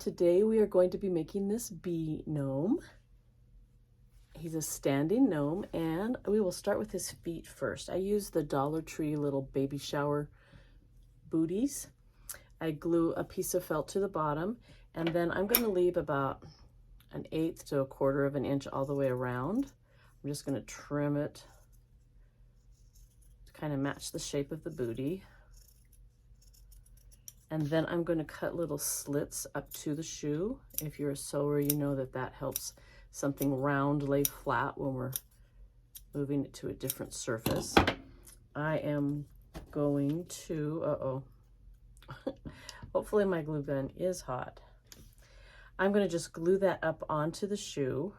today we are going to be making this bee gnome. He's a standing gnome, and we will start with his feet first. I use the Dollar Tree little baby shower booties. I glue a piece of felt to the bottom, and then I'm going to leave about 1/8 to 1/4 of an inch all the way around. I'm just going to trim it to kind of match the shape of the booty. And then I'm going to cut little slits up to the shoe. If you're a sewer, you know that that helps something round lay flat when we're moving it to a different surface. I am going to, hopefully my glue gun is hot. I'm going to just glue that up onto the shoe.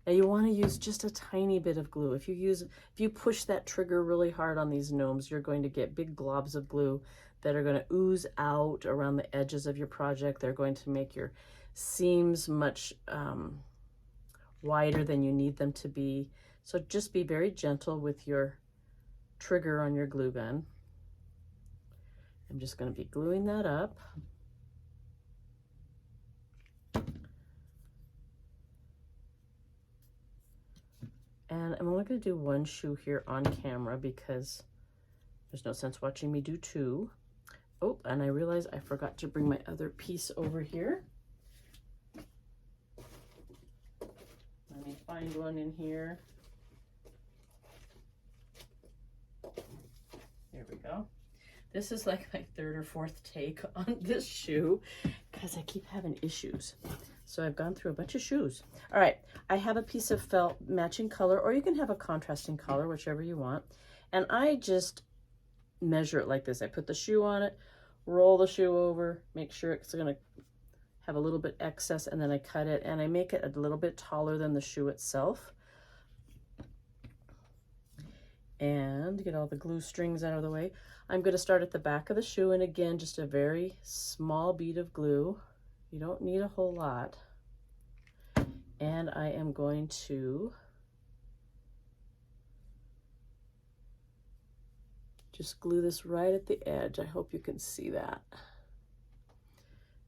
Now you want to use just a tiny bit of glue. If you push that trigger really hard on these gnomes, you're going to get big globs of glue that are going to ooze out around the edges of your project. They're going to make your seams much wider than you need them to be. So just be very gentle with your trigger on your glue gun. I'm just going to be gluing that up. And I'm only going to do one shoe here on camera because there's no sense watching me do two. Oh, and I realized I forgot to bring my other piece over here. Let me find one in here. There we go. This is like my 3rd or 4th take on this shoe because I keep having issues. So I've gone through a bunch of shoes. All right, I have a piece of felt matching color, or you can have a contrasting color, whichever you want. And I just measure it like this. I put the shoe on it, roll the shoe over, make sure it's gonna have a little bit excess, and then I cut it and I make it a little bit taller than the shoe itself. And get all the glue strings out of the way. I'm going to start at the back of the shoe, and again, just a very small bead of glue. You don't need a whole lot. And I am going to just glue this right at the edge. I hope you can see that.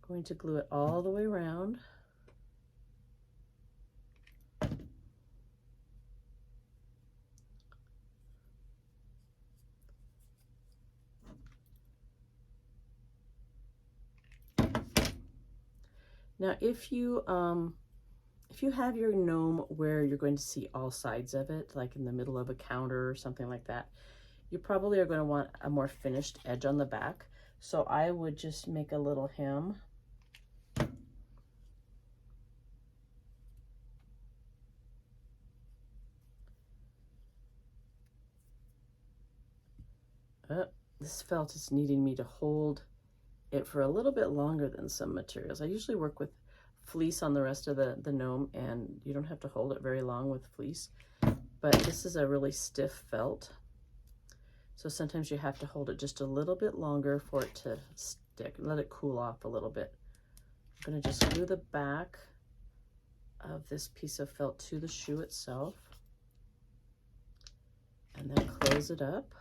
Going to glue it all the way around. Now, if you have your gnome where you're going to see all sides of it, like in the middle of a counter or something like that, you probably are going to want a more finished edge on the back. So I would just make a little hem. This felt is needing me to hold it for a little bit longer than some materials. I usually work with fleece on the rest of the gnome, and you don't have to hold it very long with fleece, but this is a really stiff felt, so sometimes you have to hold it just a little bit longer for it to stick. Let it cool off a little bit. I'm going to just glue the back of this piece of felt to the shoe itself, and then close it up.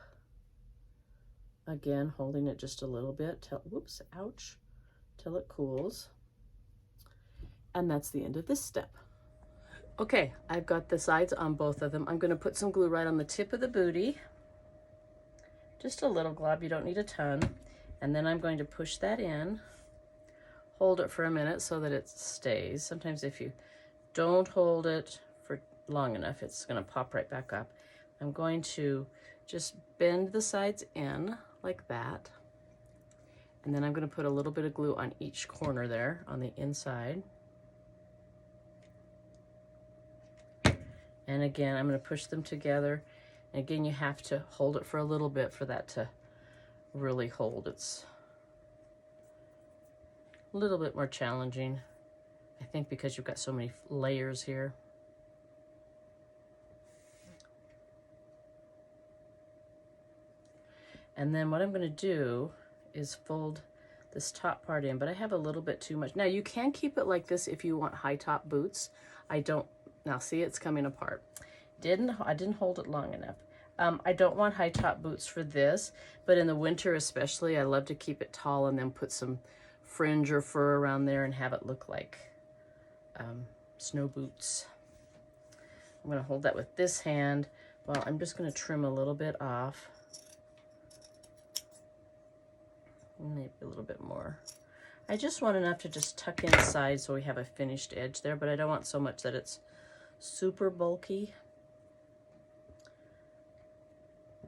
Again, holding it just a little bit till, whoops, ouch, till it cools. And that's the end of this step. Okay, I've got the sides on both of them. I'm going to put some glue right on the tip of the booty. Just a little glob, you don't need a ton. And then I'm going to push that in, hold it for a minute so that it stays. Sometimes if you don't hold it for long enough, it's going to pop right back up. I'm going to just bend the sides in like that. And then I'm going to put a little bit of glue on each corner there on the inside. And again, I'm going to push them together. And again, you have to hold it for a little bit for that to really hold. It's a little bit more challenging, I think, because you've got so many layers here. And then what I'm going to do is fold this top part in, but I have a little bit too much. Now you can keep it like this if you want high top boots. I don't, now see, it's coming apart. I didn't hold it long enough. I don't want high top boots for this, but in the winter especially, I love to keep it tall and then put some fringe or fur around there and have it look like snow boots. I'm going to hold that with this hand. Well, I'm just going to trim a little bit off. Maybe a little bit more. I just want enough to just tuck inside so we have a finished edge there, but I don't want so much that it's super bulky.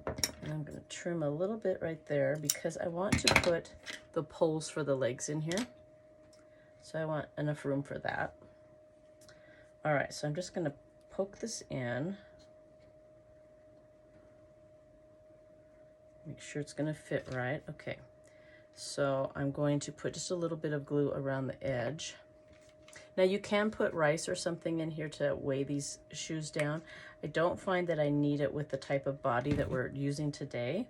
And I'm going to trim a little bit right there because I want to put the poles for the legs in here. So I want enough room for that. All right, so I'm just going to poke this in. Make sure it's going to fit right. Okay, so I'm going to put just a little bit of glue around the edge. Now you can put rice or something in here to weigh these shoes down. I don't find that I need it with the type of body that we're using today.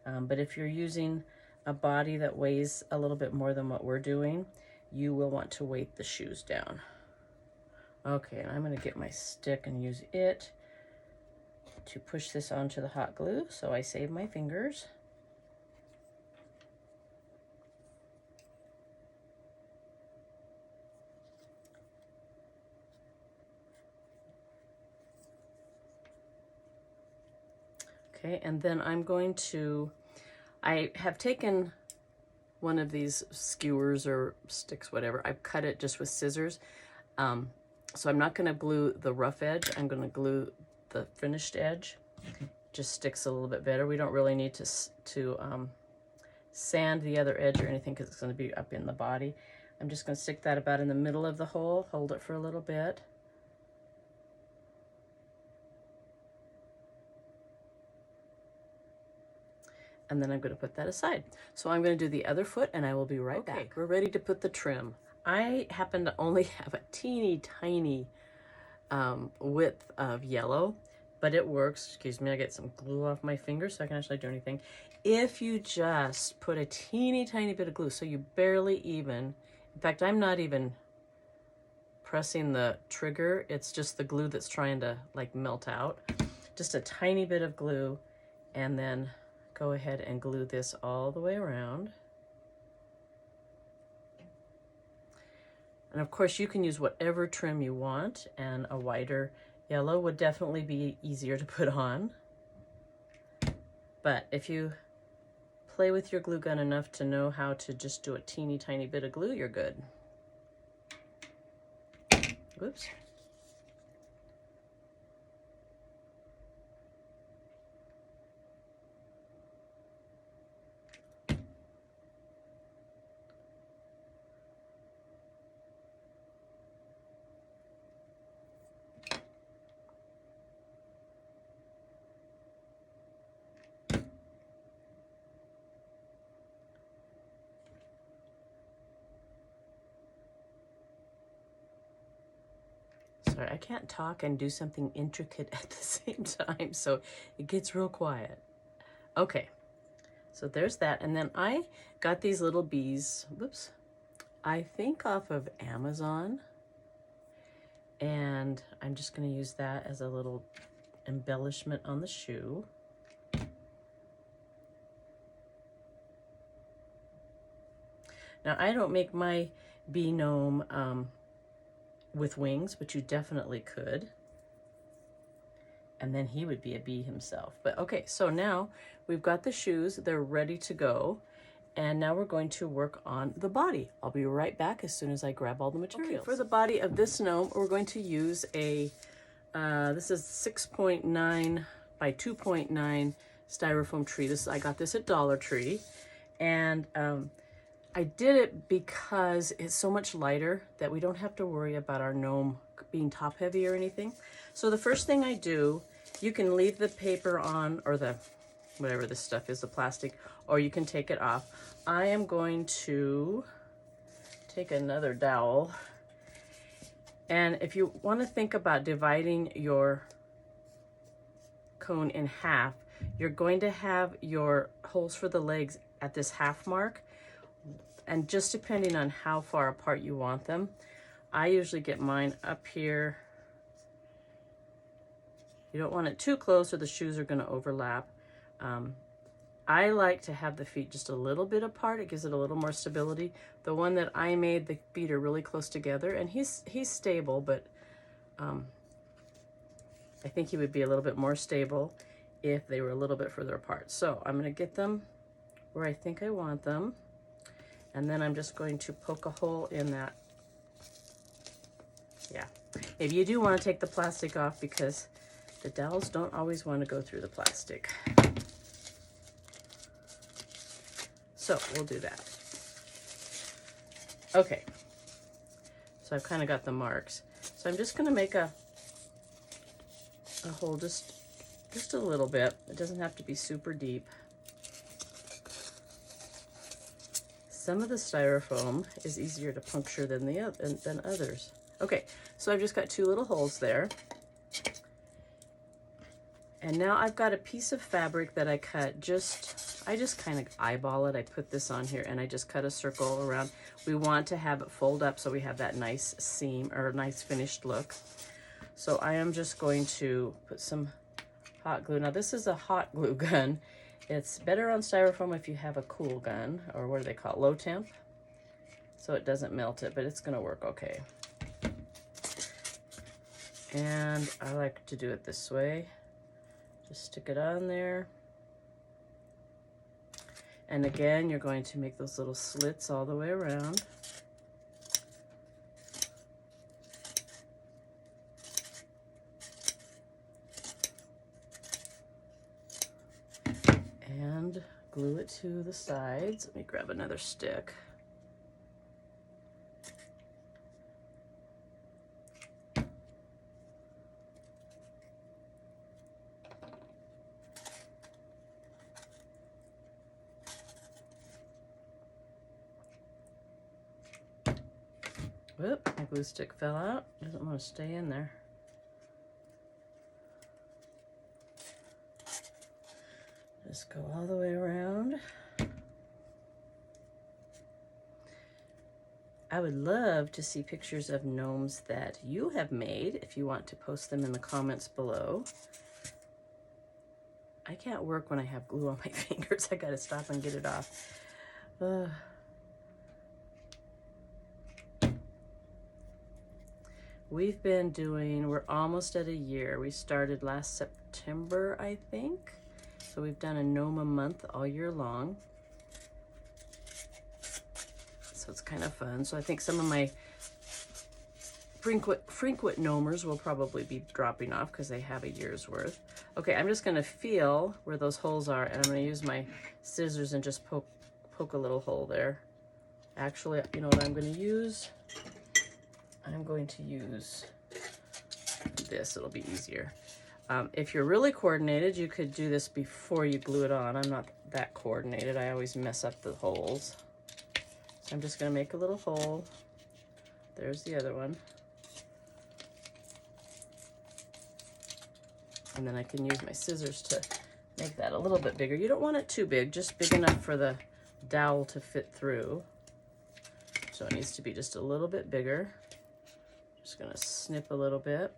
But if you're using a body that weighs a little bit more than what we're doing, you will want to weight the shoes down. Okay, and I'm going to get my stick and use it to push this onto the hot glue so I save my fingers. Okay, and then I'm going to, I have taken one of these skewers or sticks, whatever. I've cut it just with scissors. So I'm not going to glue the rough edge. I'm going to glue the finished edge. Just sticks a little bit better. We don't really need to sand the other edge or anything because it's going to be up in the body. I'm just going to stick that about in the middle of the hole, hold it for a little bit. And then I'm going to put that aside. So I'm going to do the other foot and I will be right back. We're ready to put the trim. I happen to only have a teeny tiny width of yellow, but it works. Excuse me, I get some glue off my fingers so I can actually do anything. If you just put a teeny tiny bit of glue, so you barely even, in fact, I'm not even pressing the trigger. It's just the glue that's trying to like melt out. Just a tiny bit of glue, and then go ahead and glue this all the way around. And of course you can use whatever trim you want, and a whiter yellow would definitely be easier to put on. But if you play with your glue gun enough to know how to just do a teeny tiny bit of glue, you're good. Whoops. Sorry, I can't talk and do something intricate at the same time, so it gets real quiet. Okay, so there's that. And then I got these little bees, whoops, I think off of Amazon. And I'm just going to use that as a little embellishment on the shoe. Now, I don't make my Bee Gnome with wings, but you definitely could. And then he would be a bee himself. But okay, so now we've got the shoes. They're ready to go. And now we're going to work on the body. I'll be right back as soon as I grab all the materials. Okay, for the body of this gnome, we're going to use a, this is 6.9 by 2.9 styrofoam tree. I got this at Dollar Tree. And I did it because it's so much lighter that we don't have to worry about our gnome being top heavy or anything. So the first thing I do, you can leave the paper on, or the, whatever this stuff is, the plastic, or you can take it off. I am going to take another dowel. And if you want to think about dividing your cone in half, you're going to have your holes for the legs at this half mark. And just depending on how far apart you want them, I usually get mine up here. You don't want it too close or the shoes are going to overlap. I like to have the feet just a little bit apart. It gives it a little more stability. The one that I made, the feet are really close together, and he's stable, but I think he would be a little bit more stable if they were a little bit further apart. So I'm gonna get them where I think I want them, and then I'm just going to poke a hole in that. Yeah, maybe you do want to take the plastic off because the dowels don't always want to go through the plastic. So we'll do that. Okay, so I've kind of got the marks. So I'm just going to make a hole just a little bit. It doesn't have to be super deep. Some of the styrofoam is easier to puncture than others. Okay, so I've just got 2 little holes there. And now I've got a piece of fabric that I cut I just kind of eyeball it. I put this on here and I just cut a circle around. We want to have it fold up so we have that nice seam or nice finished look. So I am just going to put some hot glue. Now this is a hot glue gun. It's better on styrofoam if you have a cool gun, or what do they call it, low temp, so it doesn't melt it, but it's gonna work okay. And I like to do it this way. Just stick it on there. And again, you're going to make those little slits all the way around. And glue it to the sides. Let me grab another stick. Whoop, my glue stick fell out. Doesn't want to stay in there. Just go all the way around. I would love to see pictures of gnomes that you have made if you want to post them in the comments below. I can't work when I have glue on my fingers. I gotta stop and get it off. We've been doing, we're almost at a year. We started last September, I think. So we've done a gnome a month all year long. So it's kind of fun. So I think some of my frequent gnomers will probably be dropping off because they have a year's worth. Okay, I'm just gonna feel where those holes are, and I'm gonna use my scissors and just poke a little hole there. Actually, you know what I'm gonna use? I'm going to use this, it'll be easier. If you're really coordinated, you could do this before you glue it on. I'm not that coordinated. I always mess up the holes. So I'm just gonna make a little hole. There's the other one. And then I can use my scissors to make that a little bit bigger. You don't want it too big, just big enough for the dowel to fit through. So it needs to be just a little bit bigger. Just gonna snip a little bit.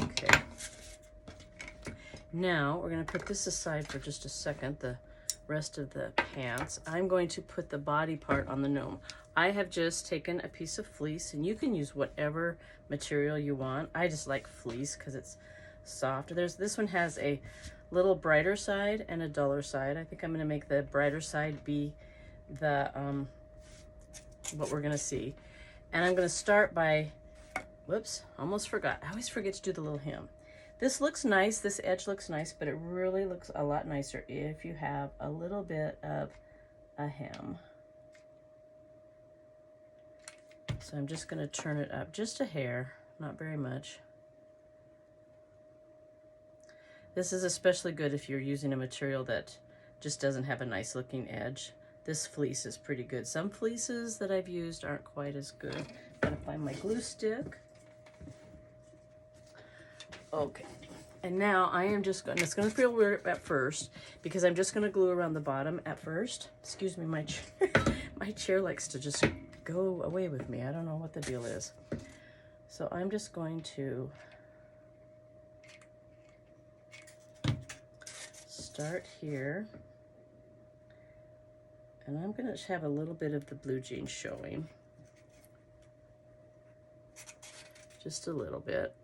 Okay. Now we're gonna put this aside for just a second, the rest of the pants. I'm going to put the body part on the gnome. I have just taken a piece of fleece, and you can use whatever material you want. I just like fleece because it's soft. This one has a little brighter side and a duller side. I think I'm going to make the brighter side be the what we're going to see. And I'm going to start by, whoops, almost forgot. I always forget to do the little hem. This looks nice, this edge looks nice, but it really looks a lot nicer if you have a little bit of a hem. So I'm just going to turn it up just a hair, not very much. This is especially good if you're using a material that just doesn't have a nice looking edge. This fleece is pretty good. Some fleeces that I've used aren't quite as good. I'm gonna find my glue stick. Okay, and now I am just gonna, it's gonna feel weird at first because I'm just gonna glue around the bottom at first. Excuse me, my chair, my chair likes to just go away with me. I don't know what the deal is. So I'm just going to start here, and I'm going to have a little bit of the blue jeans showing, just a little bit.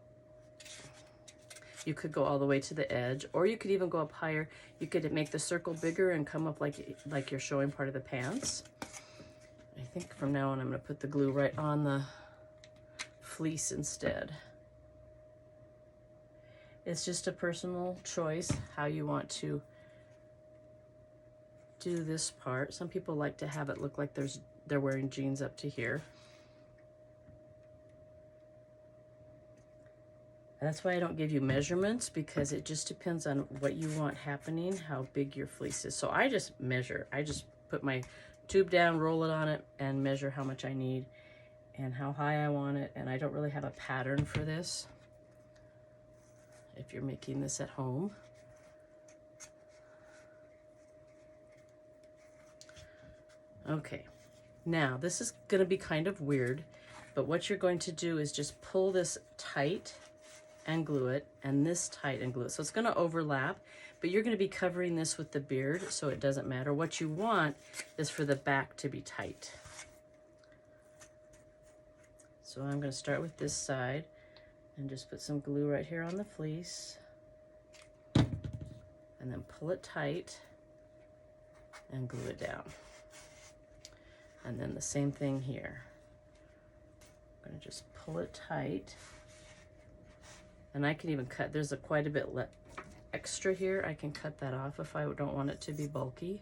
You could go all the way to the edge, or you could even go up higher. You could make the circle bigger and come up like you're showing part of the pants. I think from now on I'm going to put the glue right on the fleece instead. It's just a personal choice how you want to do this part. Some people like to have it look like they're wearing jeans up to here. And that's why I don't give you measurements, because it just depends on what you want happening, how big your fleece is. So I just measure. I just put my tube down, roll it on it, and measure how much I need and how high I want it. And I don't really have a pattern for this if you're making this at home. Okay, now this is going to be kind of weird, but what you're going to do is just pull this tight and glue it, and this tight and glue it. So it's going to overlap, but you're going to be covering this with the beard, so it doesn't matter. What you want is for the back to be tight. So I'm going to start with this side and just put some glue right here on the fleece, and then pull it tight and glue it down. And then the same thing here. I'm going to just pull it tight. And I can even cut, there's quite a bit extra here. I can cut that off if I don't want it to be bulky.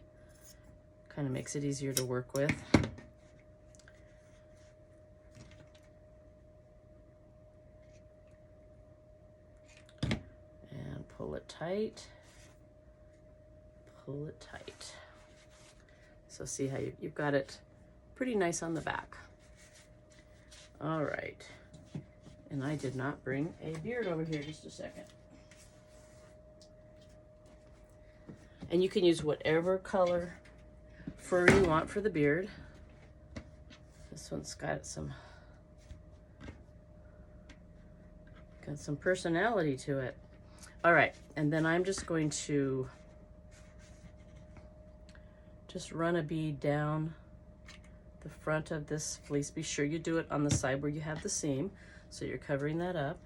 Kind of makes it easier to work with. And pull it tight. Pull it tight. So see how you've got it pretty nice on the back. All right. And I did not bring a beard over here, just a second. And you can use whatever color fur you want for the beard. This one's got some personality to it. All right, and then I'm just going to just run a bead down the front of this fleece. Be sure you do it on the side where you have the seam, so you're covering that up.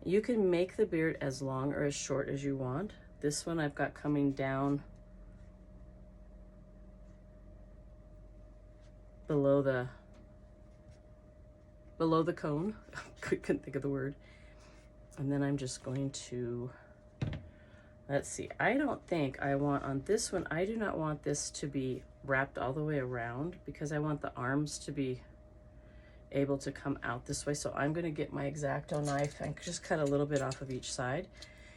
You can make the beard as long or as short as you want. This one I've got coming down below the cone. Couldn't think of the word. And then I'm just going to, let's see, I don't think I want on this one, I do not want this to be wrapped all the way around, because I want the arms to be able to come out this way. So I'm going to get my X-Acto knife and just cut a little bit off of each side.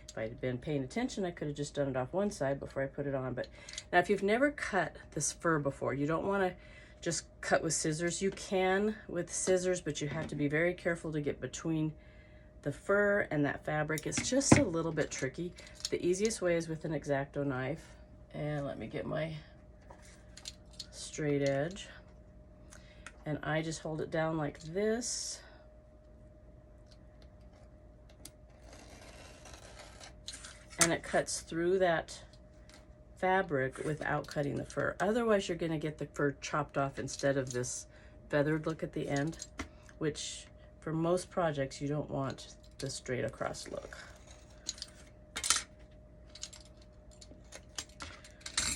If I had been paying attention, I could have just done it off one side before I put it on. But now, if you've never cut this fur before, you don't want to just cut with scissors. You can with scissors, but you have to be very careful to get between the fur and that fabric. It's just a little bit tricky. The easiest way is with an X-Acto knife. And let me get my straight edge. And I just hold it down like this. And it cuts through that fabric without cutting the fur. Otherwise, you're going to get the fur chopped off instead of this feathered look at the end, which for most projects, you don't want the straight across look.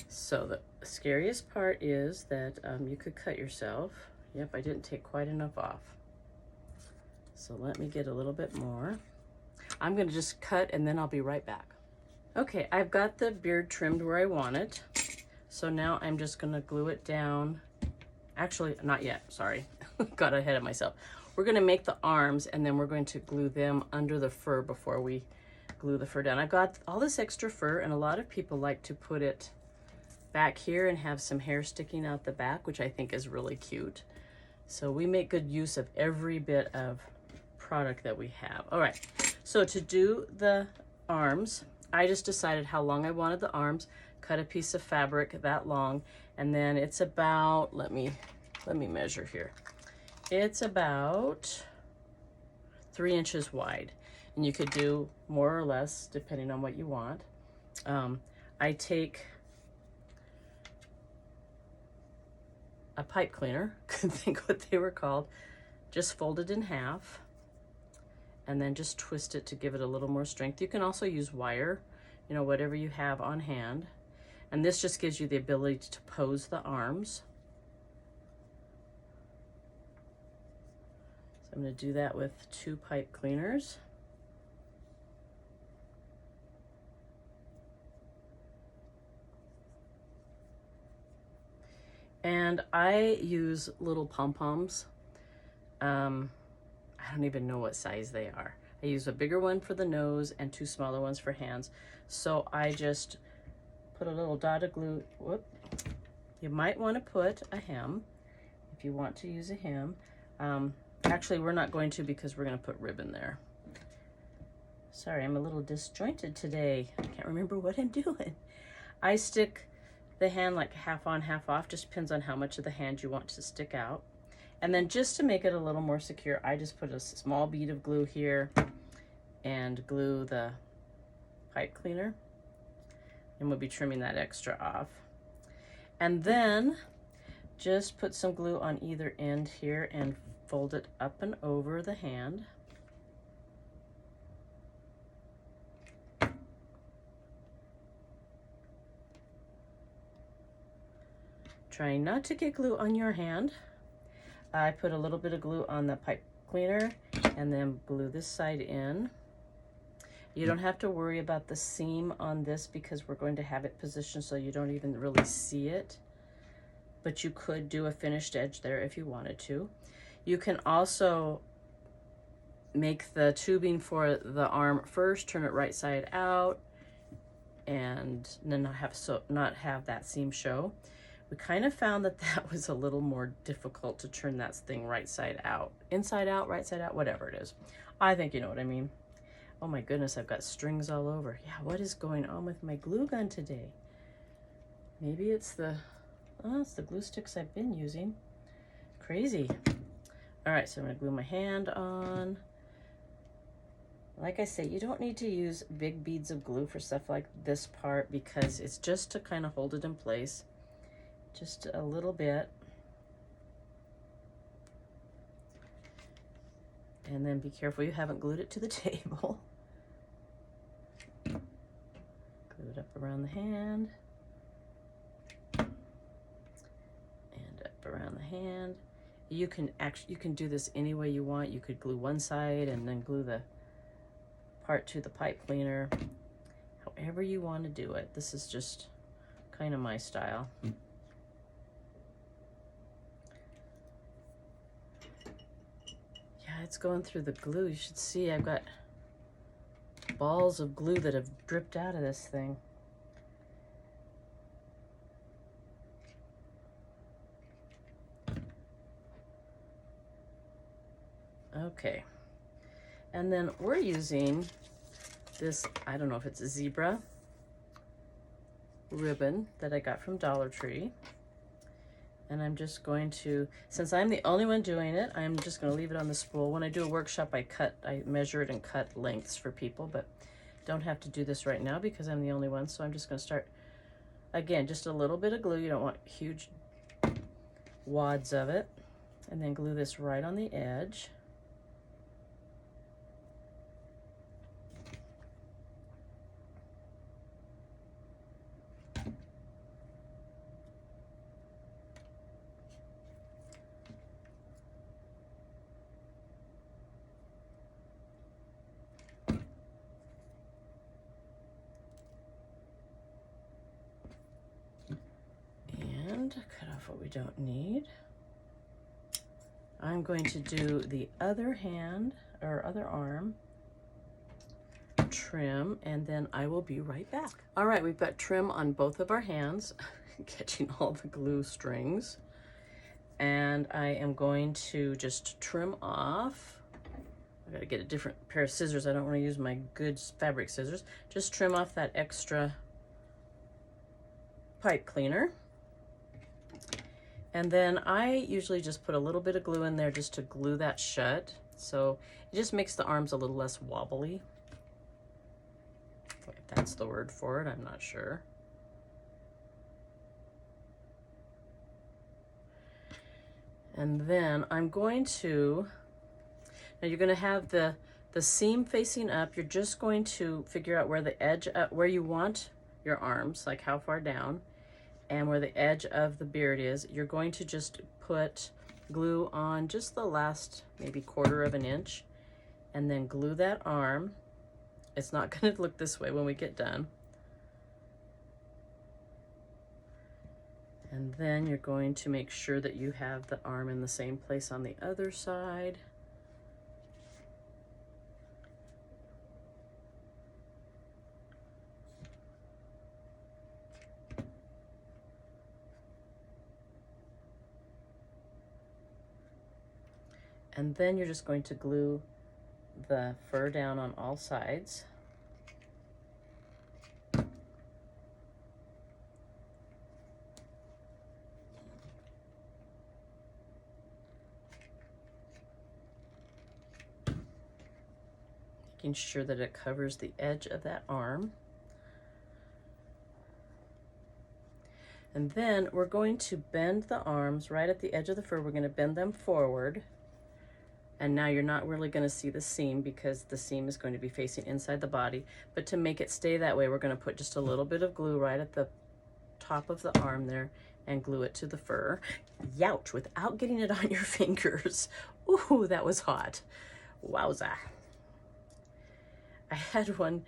So the scariest part is that you could cut yourself. Yep, I didn't take quite enough off. So let me get a little bit more. I'm going to just cut and then I'll be right back. Okay, I've got the beard trimmed where I want it. So now I'm just going to glue it down. Actually, not yet, sorry. Got ahead of myself. We're going to make the arms and then we're going to glue them under the fur before we glue the fur down. I've got all this extra fur, and a lot of people like to put it back here and have some hair sticking out the back, which I think is really cute. So we make good use of every bit of product that we have. All right, so to do the arms, I just decided how long I wanted the arms, cut a piece of fabric that long, and then it's about, let me measure here. It's about 3 inches wide. And you could do more or less depending on what you want. I take a pipe cleaner, couldn't think what they were called, just fold it in half and then just twist it to give it a little more strength. You can also use wire, you know, whatever you have on hand. And this just gives you the ability to pose the arms. So I'm going to do that with 2 pipe cleaners. And I use little pom-poms. I don't even know what size they are. I use a bigger one for the nose and 2 smaller ones for hands. So I just put a little dot of glue. Whoop. You might want to put a hem if you want to use a hem. Actually, we're not going to because we're going to put ribbon there. Sorry, I'm a little disjointed today. I can't remember what I'm doing. I stick the hand like half on, half off. Just depends on how much of the hand you want to stick out. And then just to make it a little more secure, I just put a small bead of glue here and glue the pipe cleaner. And we'll be trimming that extra off. And then just put some glue on either end here and fold it up and over the hand. Trying not to get glue on your hand. I put a little bit of glue on the pipe cleaner and then glue this side in. You don't have to worry about the seam on this because we're going to have it positioned so you don't even really see it. But you could do a finished edge there if you wanted to. You can also make the tubing for the arm first, turn it right side out, and then not have that seam show. We kind of found that that was a little more difficult to turn that thing right side out. Inside out, right side out, whatever it is. I think you know what I mean. Oh my goodness, I've got strings all over. Yeah, what is going on with my glue gun today? Maybe it's the glue sticks I've been using. Crazy. All right, so I'm gonna glue my hand on. Like I say, you don't need to use big beads of glue for stuff like this part because it's just to kind of hold it in place. Just a little bit. And then be careful you haven't glued it to the table. Glue it up around the hand. And up around the hand. You can do this any way you want. You could glue one side and then glue the part to the pipe cleaner. However you want to do it. This is just kind of my style. It's going through the glue. You should see I've got balls of glue that have dripped out of this thing. Okay. And then we're using this, I don't know if it's a zebra ribbon that I got from Dollar Tree. And I'm just going to, since I'm the only one doing it, I'm just going to leave it on the spool. When I do a workshop, I measure it and cut lengths for people, but don't have to do this right now because I'm the only one. So I'm just going to start, again, just a little bit of glue. You don't want huge wads of it. And then glue this right on the edge. Cut off what we don't need. I'm going to do the other hand or other arm trim, and then I will be right back. All right, we've got trim on both of our hands, catching all the glue strings, and I am going to just trim off. I gotta get a different pair of scissors. I don't want to use my good fabric scissors. Just trim off that extra pipe cleaner. And then I usually just put a little bit of glue in there just to glue that shut So it just makes the arms a little less wobbly. If that's the word for it, I'm not sure. And then I'm going to, now you're going to have the seam facing up. You're just going to figure out where the edge, where you want your arms, like how far down, and where the edge of the beard is. You're going to just put glue on just the last maybe 1/4 of an inch, and then glue that arm. It's not going to look this way when we get done. And then you're going to make sure that you have the arm in the same place on the other side. And then you're just going to glue the fur down on all sides. Making sure that it covers the edge of that arm. And then we're going to bend the arms right at the edge of the fur. We're going to bend them forward. And now you're not really going to see the seam because the seam is going to be facing inside the body. But to make it stay that way, we're going to put just a little bit of glue right at the top of the arm there and glue it to the fur. Youch, without getting it on your fingers. Ooh, that was hot. Wowza. I had one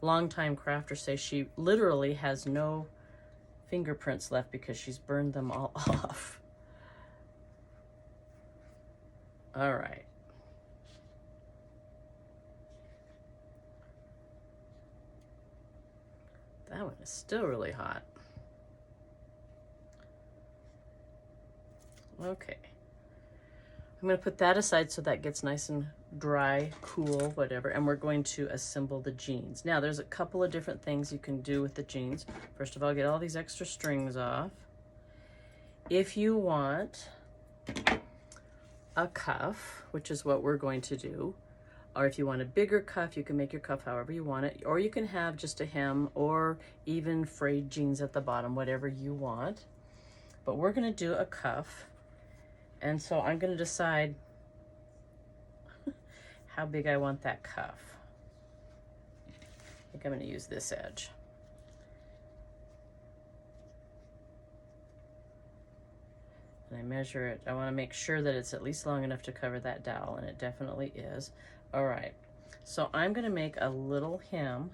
longtime crafter say she literally has no fingerprints left because she's burned them all off. All right. That one is still really hot. Okay. I'm going to put that aside so that gets nice and dry, cool, whatever, and we're going to assemble the jeans. Now, there's a couple of different things you can do with the jeans. First of all, get all these extra strings off. If you want a cuff, which is what we're going to do, or if you want a bigger cuff, you can make your cuff however you want it, or you can have just a hem or even frayed jeans at the bottom, whatever you want. But we're going to do a cuff. And so I'm going to decide how big I want that cuff. I think I'm going to use this edge. And I measure it. I want to make sure that it's at least long enough to cover that dowel, and it definitely is. All right. So I'm going to make a little hem,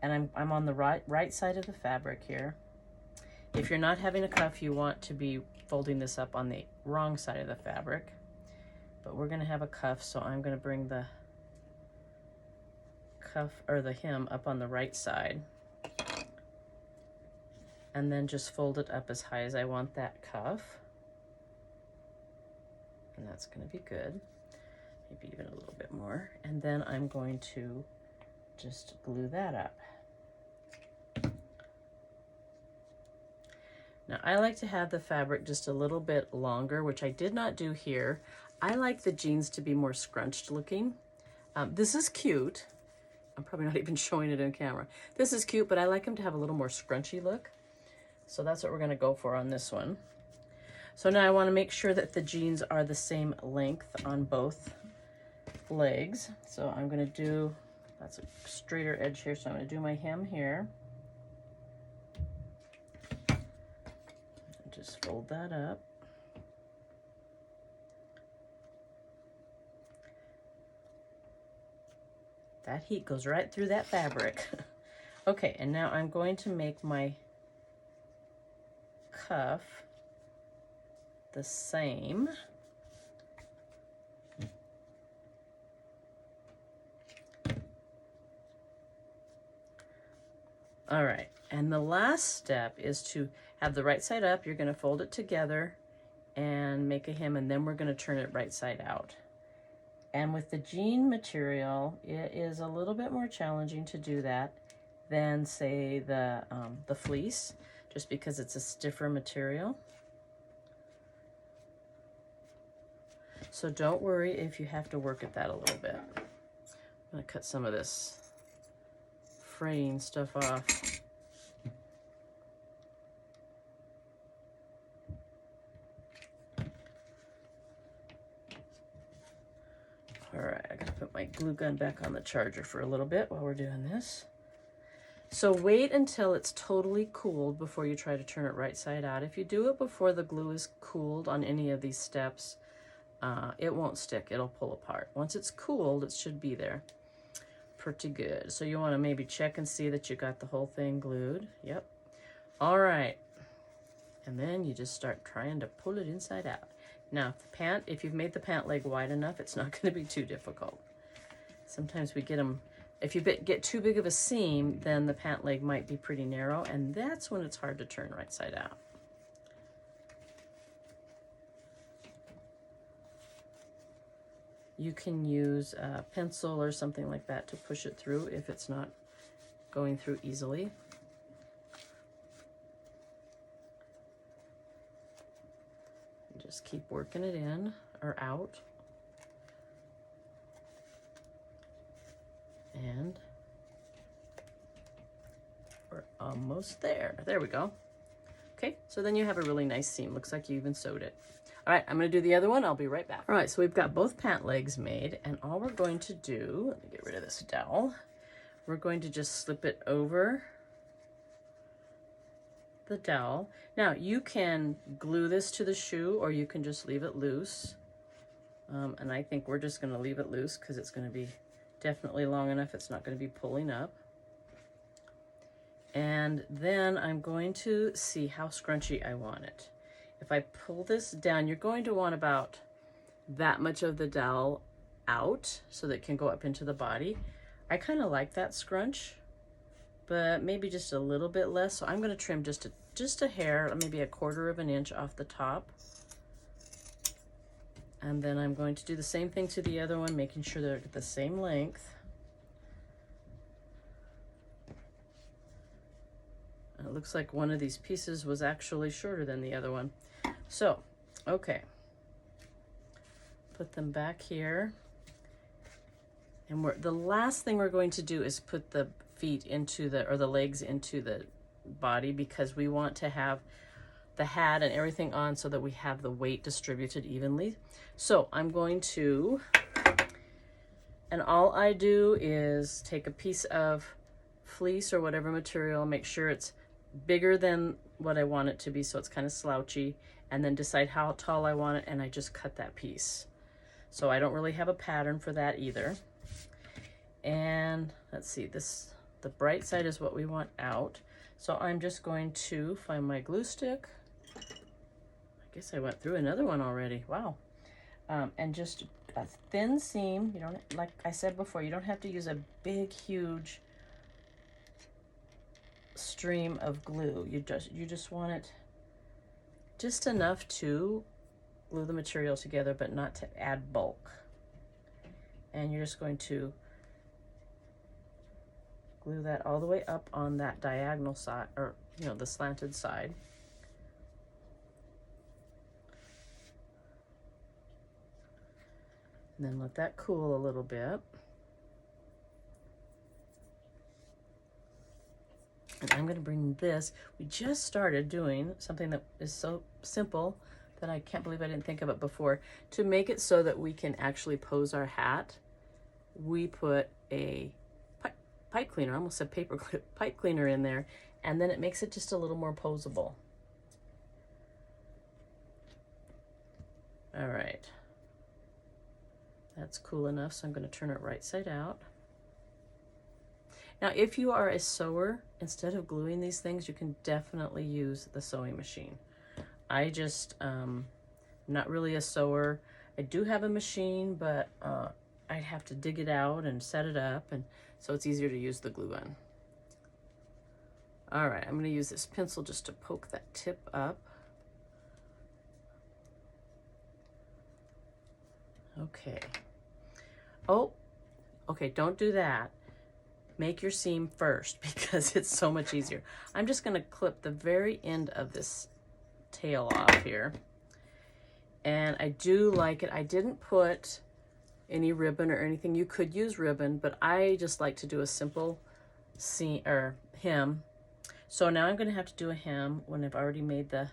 and I'm on the right side of the fabric here. If you're not having a cuff, you want to be folding this up on the wrong side of the fabric, but we're going to have a cuff, so I'm going to bring the cuff or the hem up on the right side and then just fold it up as high as I want that cuff, and that's going to be good, maybe even a little bit more. And then I'm going to just glue that up. Now, I like to have the fabric just a little bit longer, which I did not do here. I like the jeans to be more scrunched looking. This is cute. I'm probably not even showing it on camera. This is cute, but I like them to have a little more scrunchy look. So that's what we're going to go for on this one. So now I want to make sure that the jeans are the same length on both legs. So I'm going to do, that's a straighter edge here, so I'm going to do my hem here. Just fold that up. That heat goes right through that fabric. Okay, and now I'm going to make my cuff the same. All right, and the last step is to have the right side up. You're going to fold it together and make a hem, and then we're going to turn it right side out. And with the jean material, it is a little bit more challenging to do that than, say, the fleece, just because it's a stiffer material. So don't worry if you have to work at that a little bit. I'm gonna cut some of this fraying stuff off. All right, I gotta put my glue gun back on the charger for a little bit while we're doing this. So wait until it's totally cooled before you try to turn it right side out. If you do it before the glue is cooled on any of these steps, it won't stick, it'll pull apart. Once it's cooled, it should be there pretty good. So you wanna maybe check and see that you got the whole thing glued. Yep. All right. And then you just start trying to pull it inside out. Now, if you've made the pant leg wide enough, it's not gonna be too difficult. Sometimes we get them, if you get too big of a seam, then the pant leg might be pretty narrow, and that's when it's hard to turn right side out. You can use a pencil or something like that to push it through if it's not going through easily. Just keep working it in or out. And we're almost there. There we go. Okay, so then you have a really nice seam. Looks like you even sewed it. All right, I'm gonna do the other one. I'll be right back. All right, so we've got both pant legs made, and all we're going to do, let me get rid of this dowel. We're going to just slip it over the dowel. Now, you can glue this to the shoe, or you can just leave it loose. And I think we're just gonna leave it loose because it's gonna be definitely long enough. It's not gonna be pulling up. And then I'm going to see how scrunchy I want it. If I pull this down, you're going to want about that much of the dowel out so that it can go up into the body. I kind of like that scrunch, but maybe just a little bit less. So I'm going to trim just a hair, maybe 1/4 of an inch off the top. And then I'm going to do the same thing to the other one, making sure they're the same length. And it looks like one of these pieces was actually shorter than the other one. So, okay. Put them back here. And the last thing we're going to do is put the feet into the legs into the body, because we want to have the hat and everything on so that we have the weight distributed evenly. So I'm going to, and all I do is take a piece of fleece or whatever material, make sure it's bigger than what I want it to be so it's kind of slouchy, and then decide how tall I want it, and I just cut that piece. So I don't really have a pattern for that either. And let's see, the bright side is what we want out. So I'm just going to find my glue stick. I guess I went through another one already. Wow. And just a thin seam. You don't, like I said before, you don't have to use a big, huge stream of glue. You just want it just enough to glue the material together, but not to add bulk. And you're just going to glue that all the way up on that diagonal side, or the slanted side. And then let that cool a little bit. And I'm going to bring this, we just started doing something that is so simple that I can't believe I didn't think of it before. To make it so that we can actually pose our hat, we put a pipe cleaner, I almost said paper clip, pipe cleaner in there, and then it makes it just a little more posable. All right. That's cool enough, so I'm going to turn it right side out. Now, if you are a sewer, instead of gluing these things, you can definitely use the sewing machine. I just, not really a sewer. I do have a machine, but I'd have to dig it out and set it up, and so it's easier to use the glue gun. All right, I'm going to use this pencil just to poke that tip up. Okay. Oh, okay, don't do that. Make your seam first because it's so much easier. I'm just going to clip the very end of this tail off here. And I do like it. I didn't put any ribbon or anything. You could use ribbon, but I just like to do a simple seam or hem. So now I'm going to have to do a hem when I've already made the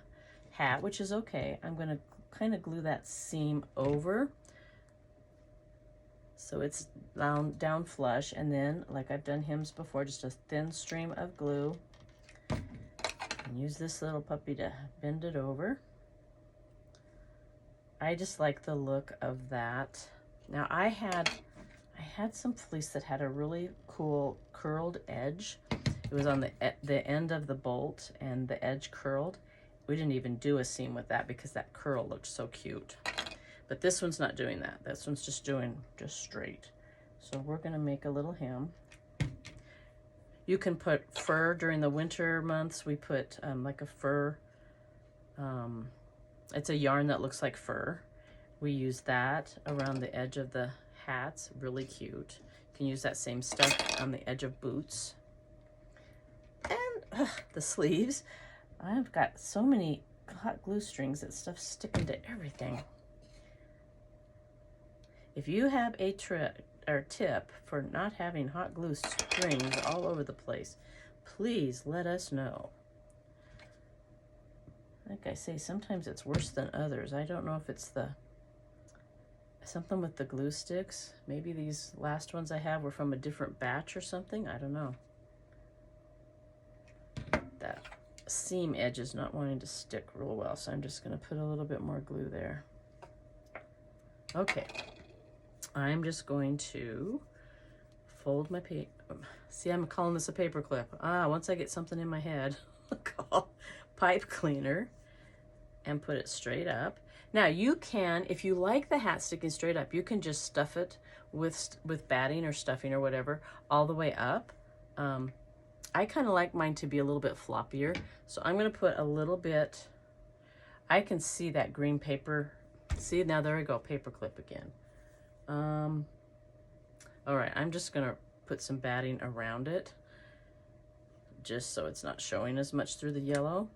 hat, which is okay. I'm going to kind of glue that seam over so it's down flush, and then like I've done hems before, just a thin stream of glue, and use this little puppy to bend it over. I just like the look of that. Now I had some fleece that had a really cool curled edge. It was on the end of the bolt and the edge curled. We didn't even do a seam with that because that curl looked so cute. But this one's not doing that. This one's just straight. So we're gonna make a little hem. You can put fur during the winter months. We put like a fur, it's a yarn that looks like fur. We use that around the edge of the hats, really cute. You can use that same stuff on the edge of boots. And the sleeves. I've got so many hot glue strings that stuff's sticking to everything. If you have a tip for not having hot glue strings all over the place, please let us know. Like I say, sometimes it's worse than others. I don't know if it's something with the glue sticks. Maybe these last ones I have were from a different batch or something. I don't know. That seam edge is not wanting to stick real well, so I'm just going to put a little bit more glue there. Okay. I'm just going to fold my paper. See, I'm calling this a paper clip. Once I get something in my head, I'll call pipe cleaner and put it straight up. Now you can, if you like the hat sticking straight up, you can just stuff it with batting or stuffing or whatever all the way up. I kind of like mine to be a little bit floppier, so I'm going to put a little bit. I can see that green paper. See, now there we go, paper clip again. All right, I'm just gonna put some batting around it just so it's not showing as much through the yellow.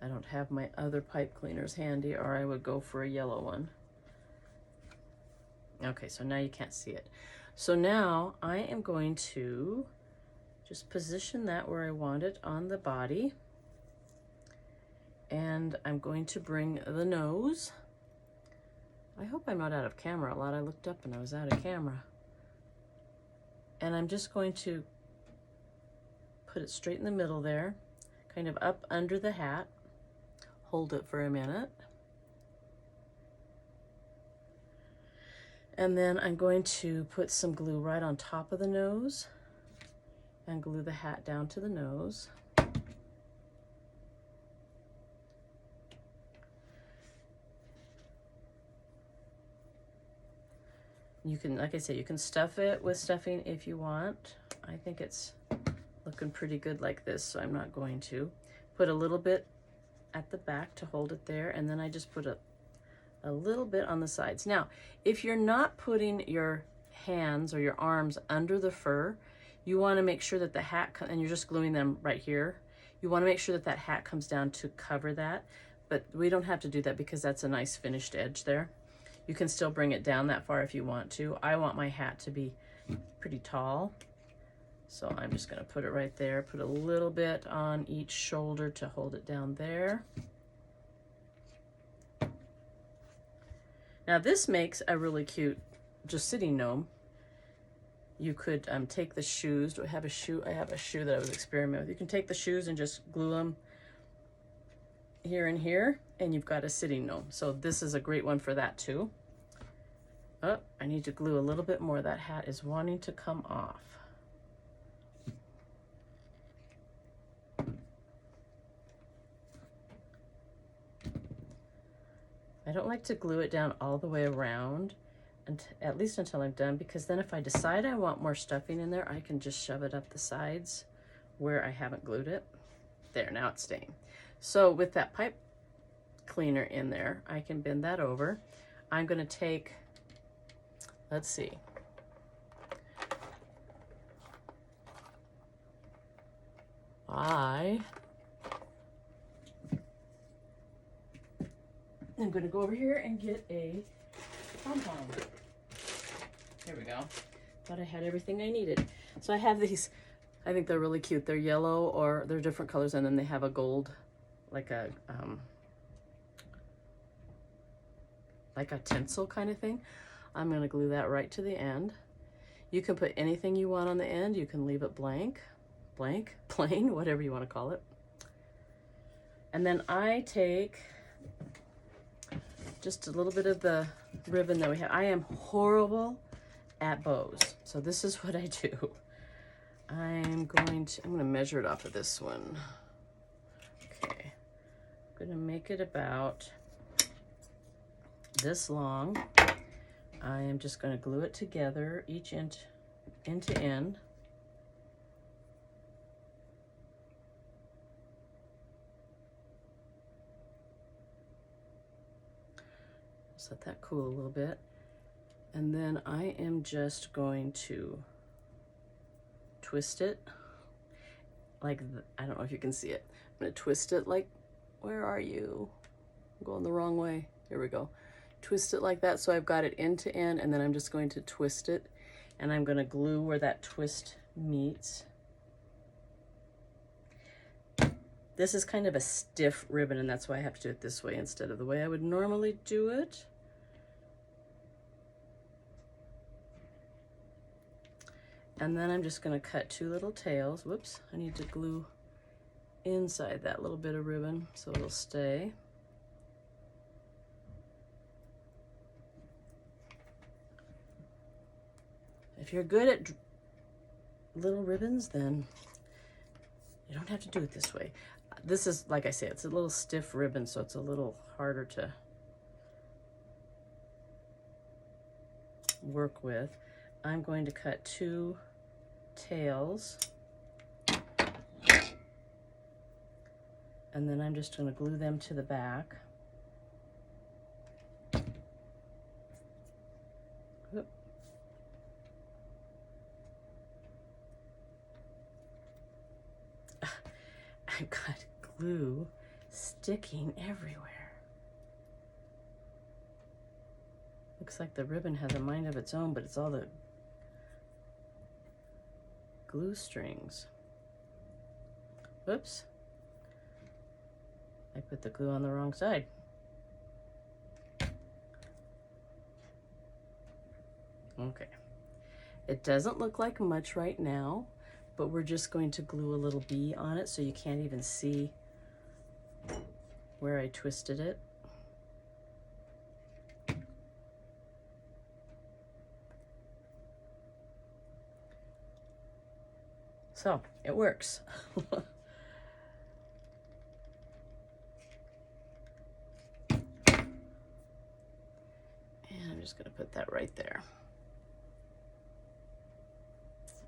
I don't have my other pipe cleaners handy, or I would go for a yellow one. Okay, so now you can't see it. So now I am going to just position that where I want it on the body. And I'm going to bring the nose. I hope I'm not out of camera a lot. I looked up and I was out of camera. And I'm just going to put it straight in the middle there, kind of up under the hat. Hold it for a minute. And then I'm going to put some glue right on top of the nose and glue the hat down to the nose. You can, like I said, you can stuff it with stuffing if you want. I think it's looking pretty good like this, so I'm not going to. Put a little bit at the back to hold it there, and then I just put a little bit on the sides. Now, if you're not putting your hands or your arms under the fur, you want to make sure that the hat, and you're just gluing them right here, you want to make sure that that hat comes down to cover that, but we don't have to do that because that's a nice finished edge there. You can still bring it down that far if you want to. I want my hat to be pretty tall, so I'm just going to put it right there, put a little bit on each shoulder to hold it down there. Now this makes a really cute just sitting gnome. You could take the shoes. Do I have a shoe? I have a shoe that I was experimenting with. You can take the shoes and just glue them here and here, and you've got a sitting gnome. So this is a great one for that too. Oh, I need to glue a little bit more. That hat is wanting to come off. I don't like to glue it down all the way around, and at least until I'm done, because then if I decide I want more stuffing in there, I can just shove it up the sides where I haven't glued it. There, now it's staying. So with that pipe cleaner in there, I can bend that over. I'm going to take, let's see, I'm going to go over here and get a pom-pom. Here we go. Thought I had everything I needed. So I have these, I think they're really cute. They're yellow, or they're different colors, and then they have a gold, like a tinsel kind of thing. I'm going to glue that right to the end. You can put anything you want on the end. You can leave it blank, plain, whatever you want to call it. And then I take just a little bit of the ribbon that we have. I am horrible at bows, so this is what I do. I'm going to measure it off of this one. Okay, I'm going to make it about this long. I am just going to glue it together, each end to end. Just let that cool a little bit. And then I am just going to twist it like, I don't know if you can see it. I'm going to twist it like, where are you? I'm going the wrong way. Here we go. Twist it like that, so I've got it end to end, and then I'm just going to twist it, and I'm going to glue where that twist meets. This is kind of a stiff ribbon, and that's why I have to do it this way instead of the way I would normally do it. And then I'm just going to cut 2 little tails. Whoops, I need to glue inside that little bit of ribbon so it'll stay. If you're good at little ribbons, then you don't have to do it this way. This is, like I say, it's a little stiff ribbon, so it's a little harder to work with. I'm going to cut 2 tails, and then I'm just going to glue them to the back. I've got glue sticking everywhere. Looks like the ribbon has a mind of its own, but it's all the glue strings. Whoops. I put the glue on the wrong side. Okay. It doesn't look like much right now, but we're just going to glue a little bee on it so you can't even see where I twisted it. So it works. And I'm just going to put that right there.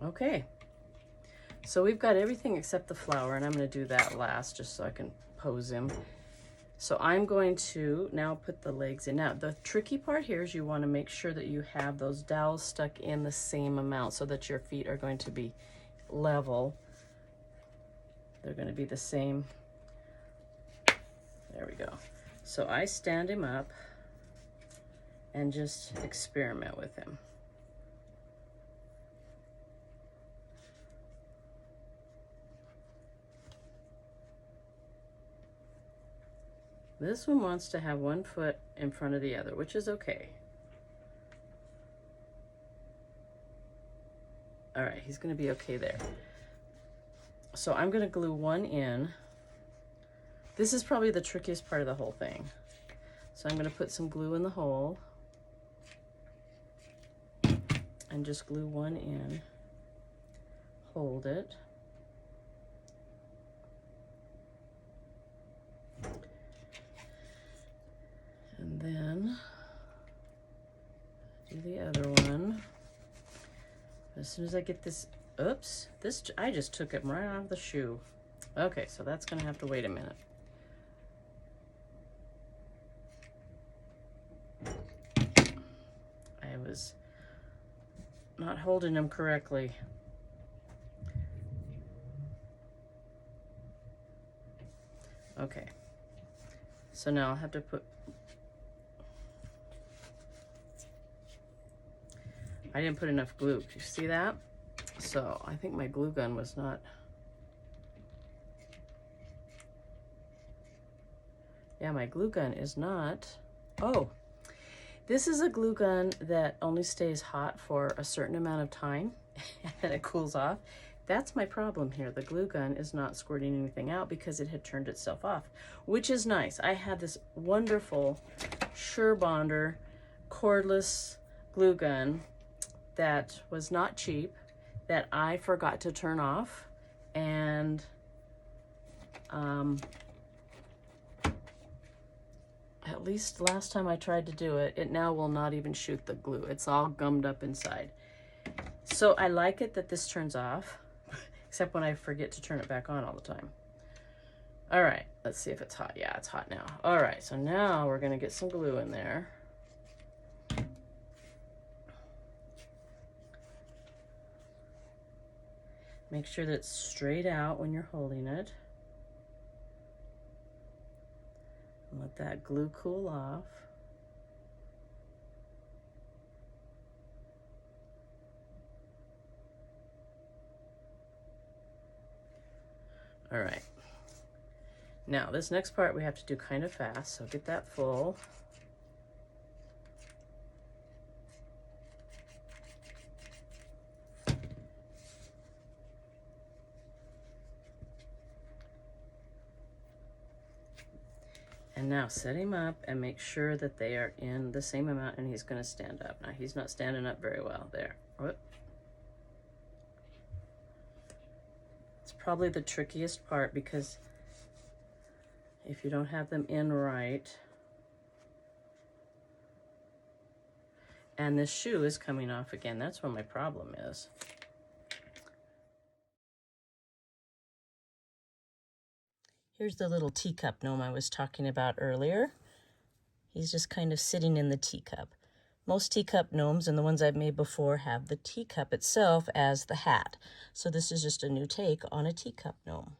Okay. So we've got everything except the flower, and I'm going to do that last just so I can pose him. So I'm going to now put the legs in. Now the tricky part here is you want to make sure that you have those dowels stuck in the same amount so that your feet are going to be level. They're going to be the same. There we go. So I stand him up and just experiment with him. This one wants to have one foot in front of the other, which is okay. All right, he's going to be okay there. So I'm going to glue one in. This is probably the trickiest part of the whole thing. So I'm going to put some glue in the hole and just glue one in. Hold it. And then do the other one. As soon as I get this, oops, I just took it right out of the shoe. Okay, so that's gonna have to wait a minute. I was not holding him correctly. Okay. So now I'll have to put, I didn't put enough glue. You see that? So I think my glue gun was not, yeah, my glue gun is not, oh, this is a glue gun that only stays hot for a certain amount of time and then it cools off. That's my problem here. The glue gun is not squirting anything out because it had turned itself off, which is nice. I had this wonderful Surebonder cordless glue gun that was not cheap that I forgot to turn off, and at least last time I tried to do it, it now will not even shoot the glue. It's all gummed up inside. So I like it that this turns off, except when I forget to turn it back on all the time. All right, let's see if it's hot. Yeah, it's hot now. All right, so now we're gonna get some glue in there. Make sure that it's straight out when you're holding it. And let that glue cool off. All right. Now this next part we have to do kind of fast, so get that full. And now set him up and make sure that they are in the same amount, and he's gonna stand up. Now he's not standing up very well there. Whoop. It's probably the trickiest part because if you don't have them in right, and this shoe is coming off again, that's where my problem is. Here's the little teacup gnome I was talking about earlier. He's just kind of sitting in the teacup. Most teacup gnomes, and the ones I've made before, have the teacup itself as the hat. So this is just a new take on a teacup gnome.